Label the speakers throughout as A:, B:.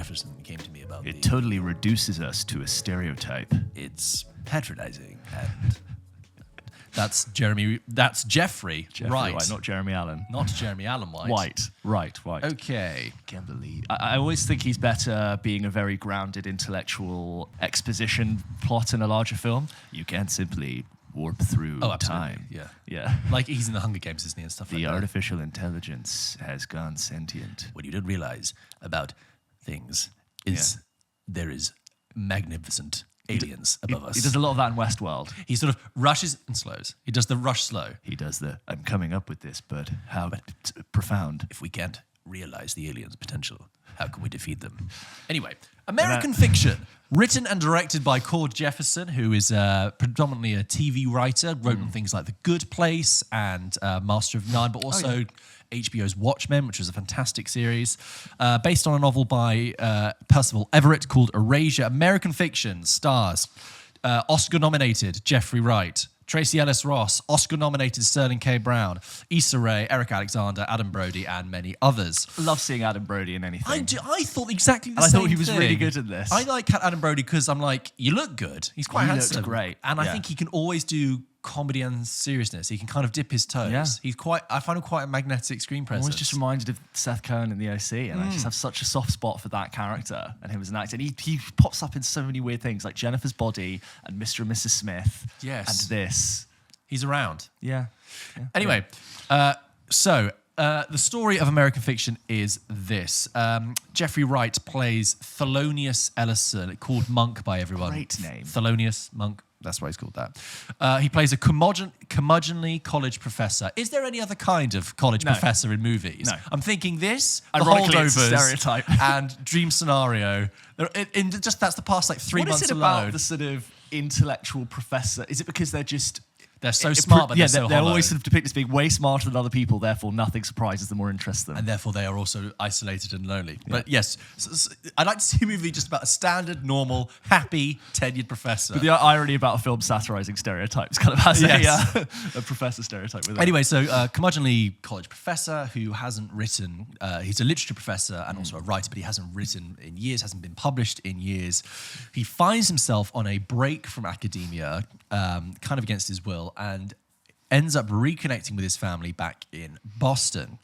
A: Jefferson came to me about
B: It totally reduces us to a stereotype.
A: It's patronizing, and that's Jeffrey Wright.
B: Not Jeremy Allen.
A: Not Jeremy Allen White.
B: White.
A: Okay.
B: Can't believe. I always think he's better being a very grounded intellectual exposition plot in a larger film. You can't simply warp through time. Yeah.
A: Like he's in the Hunger Games, isn't he, and stuff like
B: The
A: that.
B: artificial intelligence has gone sentient.
A: What you didn't realize about things is there is magnificent aliens above us.
B: He does a lot of that in Westworld.
A: He sort of rushes and slows. He does the rush slow.
B: He does the, I'm coming up with this, but how profound.
A: If we can't realize the aliens' potential, how can we defeat them? Anyway, American Fiction, written and directed by Cord Jefferson, who is predominantly a TV writer, wrote on things like The Good Place and Master of None, but also HBO's Watchmen, which was a fantastic series, based on a novel by Percival Everett called Erasure. American Fiction stars Oscar-nominated Jeffrey Wright, Tracy Ellis Ross, Oscar-nominated Sterling K. Brown, Issa Rae, Eric Alexander, Adam Brody, and many others.
B: Love seeing Adam Brody in anything.
A: I thought exactly the same thing.
B: I thought he was really good in this.
A: I like Adam Brody because I'm like, you look good. He's quite handsome.
B: Looks great.
A: And I think he can always do comedy and seriousness. He can kind of dip his toes.
B: Yeah.
A: I find him quite a magnetic screen presence.
B: I was just reminded of Seth Cohen in The OC, and I just have such a soft spot for that character and him as an actor. And he pops up in so many weird things, like Jennifer's Body and Mr. and Mrs. Smith.
A: Yes.
B: And this.
A: He's around.
B: Yeah.
A: Anyway, so the story of American Fiction is this. Jeffrey Wright plays Thelonious Ellison, called Monk by everyone.
B: Great name.
A: Thelonious Monk. That's why he's called that. He plays a curmudgeonly college professor. Is there any other kind of college professor in movies?
B: No.
A: I'm thinking this,
B: Ironically,
A: The
B: it's a
A: Holdovers,
B: stereotype.
A: and Dream Scenario. That's the past like 3 months alone.
B: What is it about the sort of intellectual professor? Is it because
A: they're so smart, but they're
B: they're
A: hollow.
B: always sort of depicted as being way smarter than other people, therefore nothing surprises them or interests them.
A: And therefore they are also isolated and lonely. Yeah. But yes, I'd like to see a movie just about a standard, normal, happy, tenured professor.
B: But the irony about a film satirising stereotypes kind of has a professor stereotype with it.
A: Anyway, so curmudgeonly college professor who hasn't written, he's a literature professor and also a writer, but he hasn't written in years, hasn't been published in years. He finds himself on a break from academia, kind of against his will, and ends up reconnecting with his family back in Boston.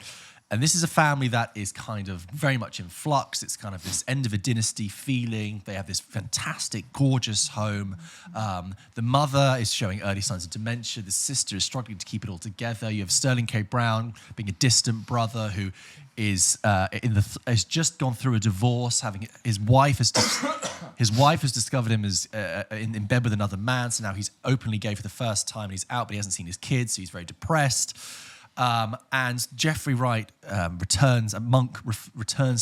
A: And this is a family that is kind of very much in flux. It's kind of this end of a dynasty feeling. They have this fantastic, gorgeous home. The mother is showing early signs of dementia. The sister is struggling to keep it all together. You have Sterling K. Brown being a distant brother who is has just gone through a divorce. Having his wife has discovered him as in bed with another man. So now he's openly gay for the first time. And he's out, but he hasn't seen his kids, so he's very depressed. And Jeffrey Wright returns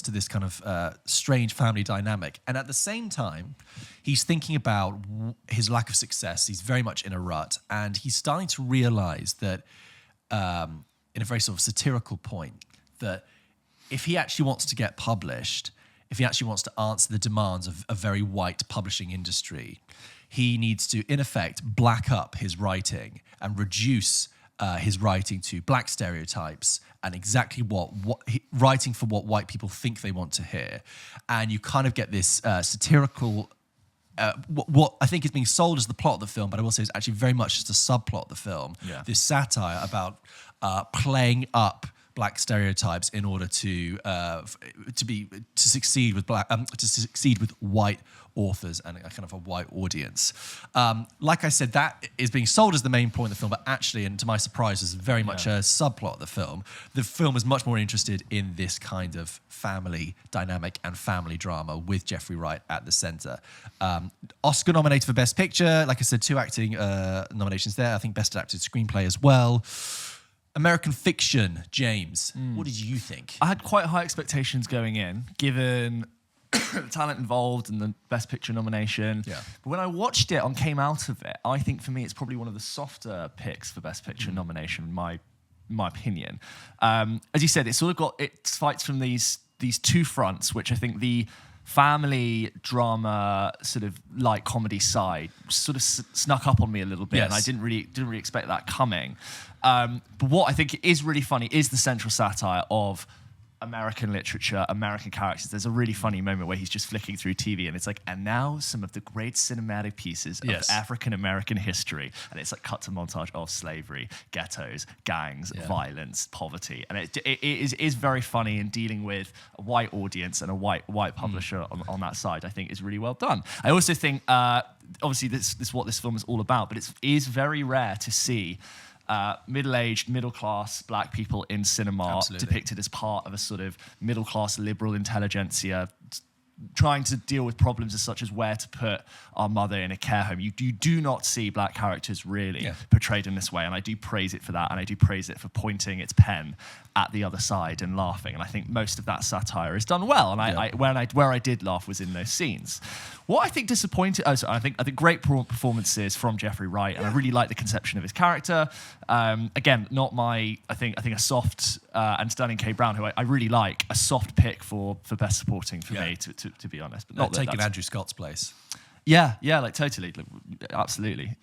A: to this kind of strange family dynamic. And at the same time, he's thinking about his lack of success. He's very much in a rut. And he's starting to realize that, in a very sort of satirical point, that if he actually wants to get published, if he actually wants to answer the demands of a very white publishing industry, he needs to, in effect, black up his writing and reduce his writing to black stereotypes and exactly writing for what white people think they want to hear. And you kind of get this satirical, what I think is being sold as the plot of the film, but I will say is actually very much just a subplot of the film. Yeah. This satire about playing up black stereotypes in order to succeed with white authors and a kind of a white audience. Like I said, that is being sold as the main point of the film, but actually, and to my surprise, is very much a subplot of the film. The film is much more interested in this kind of family dynamic and family drama with Jeffrey Wright at the center. Oscar nominated for Best Picture. Like I said, 2 acting nominations there. I think Best Adapted Screenplay as well. American Fiction, James. What did you think?
B: I had quite high expectations going in, given the talent involved and the Best Picture nomination. Yeah. But when I watched it and came out of it, I think for me it's probably one of the softer picks for Best Picture nomination, in my opinion. As you said, it fights from these 2 fronts, which I think the family drama sort of light comedy side sort of snuck up on me a little bit, and I didn't really expect that coming. But what I think is really funny is the central satire of American literature, American characters. There's a really funny moment where he's just flicking through TV and it's like, and now some of the great cinematic pieces of African American history. And it's like cut to montage of slavery, ghettos, gangs, violence, poverty. And it is very funny in dealing with a white audience and a white publisher on that side. I think is really well done. I also think, obviously this is what this film is all about, but it is very rare to see middle-aged, middle-class black people in cinema depicted as part of a sort of middle-class liberal intelligentsia trying to deal with problems such as where to put our mother in a care home. You do not see black characters really portrayed in this way, and I do praise it for that, and I do praise it for pointing its pen at the other side and laughing, and I think most of that satire is done well, and where I did laugh was in those scenes. What I think disappointed, I think great performances from Jeffrey Wright, and I really like the conception of his character. Again, not my, I think a soft, and Sterling K. Brown, who I really like, a soft pick for best supporting for me, to be honest. But
A: not taking Andrew Scott's place.
B: Yeah, like totally, absolutely.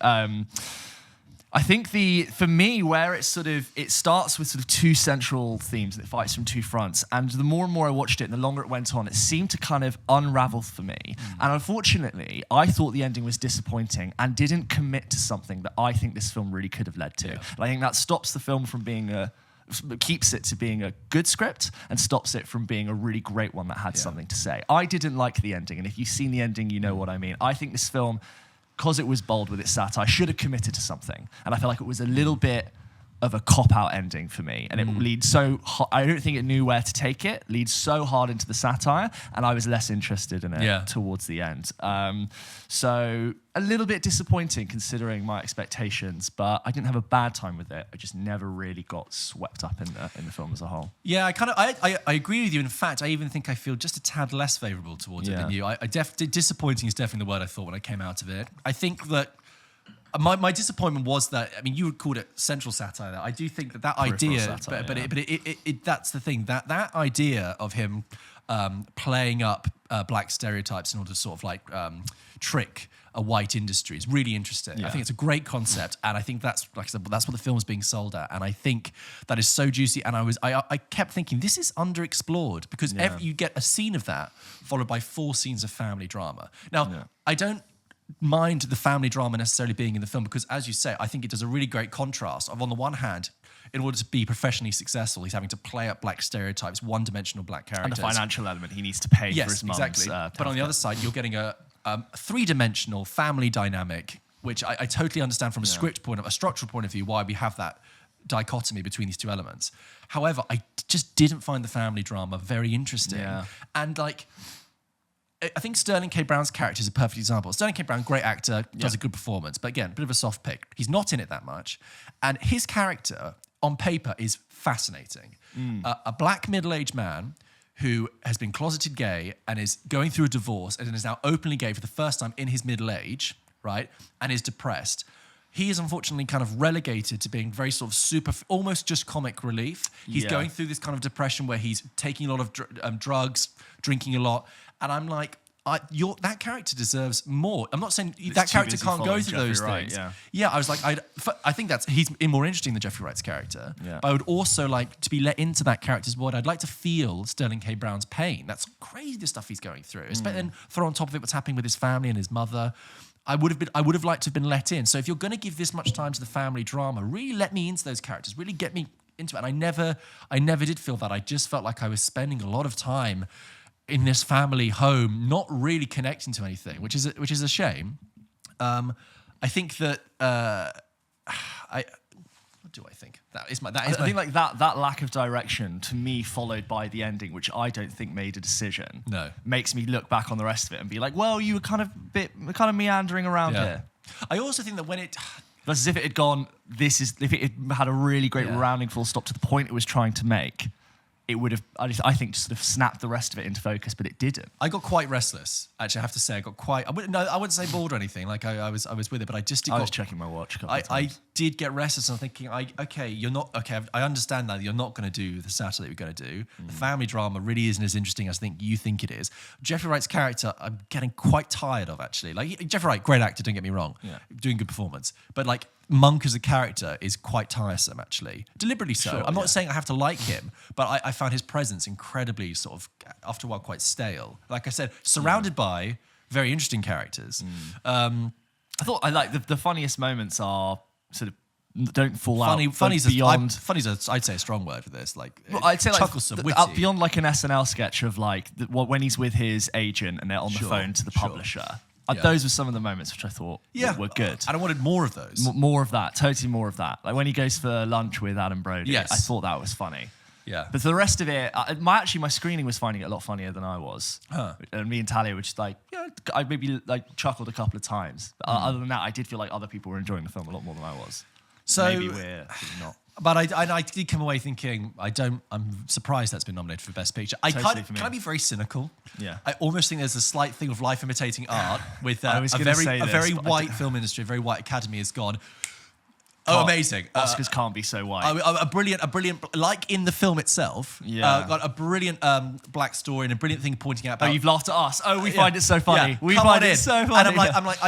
B: I think for me, where it starts with sort of two central themes and it fights from two fronts. And the more and more I watched it and the longer it went on, it seemed to kind of unravel for me. And unfortunately, I thought the ending was disappointing and didn't commit to something that I think this film really could have led to. And I think that stops the film from being keeps it to being a good script and stops it from being a really great one that had something to say. I didn't like the ending, and if you've seen the ending, you know what I mean. I think this film, because it was bold with its satire, should have committed to something. And I feel like it was a little bit of a cop-out ending for me. And it leads I don't think it knew where to take it, leads so hard into the satire, and I was less interested in it towards the end. So a little bit disappointing considering my expectations, but I didn't have a bad time with it. I just never really got swept up in the film as a whole.
A: Yeah, I agree with you. In fact, I even think I feel just a tad less favourable towards it than you. Disappointing is definitely the word I thought when I came out of it. I think that my disappointment was that, I mean, you would call it central satire. I do think that idea, satire, but that's the thing, that idea of him playing up black stereotypes in order to sort of like trick a white industry is really interesting. I think it's a great concept, and I think that's, like I said, that's what the film's being sold at, and I think that is so juicy. And I kept thinking this is underexplored because you get a scene of that followed by 4 scenes of family drama. Now, I don't mind the family drama necessarily being in the film because, as you say, I think it does a really great contrast of, on the one hand, in order to be professionally successful, he's having to play up black stereotypes, one-dimensional black characters.
B: And the financial element, he needs to pay for his mum's
A: exactly. But on the other side, you're getting a 3-dimensional family dynamic, which I totally understand from a structural point of view, why we have that dichotomy between these two elements. However, I just didn't find the family drama very interesting. And like, I think Sterling K. Brown's character is a perfect example. Sterling K. Brown, great actor, does a good performance, but again, a bit of a soft pick. He's not in it that much. And his character, on paper, is fascinating. A black middle-aged man who has been closeted gay and is going through a divorce and is now openly gay for the first time in his middle age, right, and is depressed. He is unfortunately kind of relegated to being very sort of almost just comic relief. He's going through this kind of depression where he's taking a lot of drugs, drinking a lot. And I'm like, that character deserves more. I'm not saying that character can't go through those things. Yeah, I was like, I think he's more interesting than Jeffrey Wright's character. But I would also like to be let into that character's world. I'd like to feel Sterling K. Brown's pain. That's crazy, the stuff he's going through. Especially then throw on top of it what's happening with his family and his mother. I would have liked to have been let in. So if you're going to give this much time to the family drama, really let me into those characters. Really get me into it. And I never did feel that. I just felt like I was spending a lot of time in this family home, not really connecting to anything, which is a shame. I think that what do I think? I
B: think like that lack of direction to me, followed by the ending, which I don't think made a decision. No, makes me look back on the rest of it and be like, well, you were kind of meandering around here.
A: I also think that when it.
B: Versus if it had gone, if it had a really great rounding full stop to the point it was trying to make, it would have, I think, just sort of snapped the rest of it into focus, but it didn't.
A: I got quite restless. Actually, I have to say, I wouldn't say bored or anything. Like I was with it, but I was checking my watch. I did get restless. I'm thinking, you're not okay. I understand that you're not going to do the satire that you're going to do. The family drama really isn't as interesting as you think it is. Jeffrey Wright's character, I'm getting quite tired of actually. Like Jeffrey Wright, great actor, don't get me wrong, doing good performance, but like Monk as a character is quite tiresome, actually. Deliberately so.
B: Sure,
A: I'm not saying I have to like him, but I found his presence incredibly sort of, after a while, quite stale. Like I said, surrounded by very interesting characters.
B: I thought I like the funniest moments are sort of don't fall out
A: Funny's
B: beyond.
A: funny's I'd say a strong word for this. Like,
B: Well, I'd say like
A: chucklesome, witty.
B: beyond like an SNL sketch of like when he's with his agent and they're on the
A: Sure,
B: phone to the
A: sure.
B: publisher.
A: Yeah.
B: Those were some of the moments which I thought were good.
A: And I wanted more of those.
B: More of that, totally more of that. Like when he goes for lunch with Adam Brody,
A: Yes.
B: I thought that was funny.
A: Yeah.
B: But for the rest of it, my screening was finding it a lot funnier than I was. And me and Talia were just like, I maybe like chuckled a couple of times. But other than that, I did feel like other people were enjoying the film a lot more than I was.
A: So
B: Maybe we're not.
A: But I did come away thinking, I'm surprised that's been nominated for Best Picture.
B: Totally for me.
A: Can I be very cynical?
B: Yeah.
A: I almost think there's a slight thing of life imitating art with
B: I was
A: a
B: gonna
A: very
B: say this,
A: very
B: but
A: white film industry, a very white academy has gone. Oh, amazing!
B: Oscars can't be so white.
A: A brilliant, like in the film itself.
B: Yeah.
A: Got a brilliant black story and a brilliant thing pointing out.
B: Oh,
A: About,
B: you've laughed at us. Oh, we find it so funny.
A: Yeah,
B: We
A: come
B: find
A: on
B: it
A: in.
B: so funny.
A: And I'm like,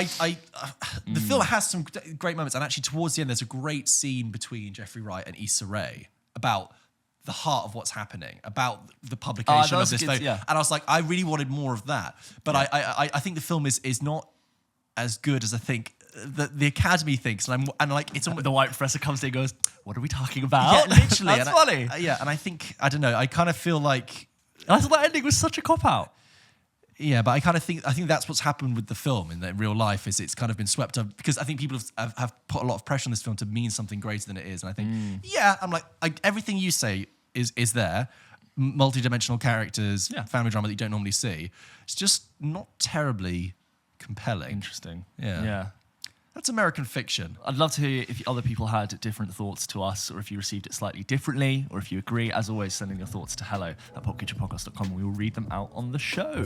A: the film has some great moments, and actually towards the end, there's a great scene between Jeffrey Wright and Issa Rae about the heart of what's happening, about the publication of this film.
B: Yeah.
A: And I was like, I really wanted more of that, but I think the film is not as good as I think the Academy thinks, and like it's almost,
B: the white professor comes in and goes, "What are we talking about?"
A: yeah, literally.
B: That's
A: and
B: funny.
A: And I think I don't know. I kind of feel like.
B: I thought that ending was such a cop out.
A: Yeah, but I think that's what's happened with the film in real life is it's kind of been swept up because I think people have put a lot of pressure on this film to mean something greater than it is, and I think I'm like everything you say is there, multi-dimensional characters, family drama that you don't normally see. It's just not terribly compelling.
B: Interesting.
A: Yeah. That's American fiction.
B: I'd love to hear if other people had different thoughts to us, or if you received it slightly differently, or if you agree. As always, send in your thoughts to hello@popkitchenpodcast.com and we will read them out on the show.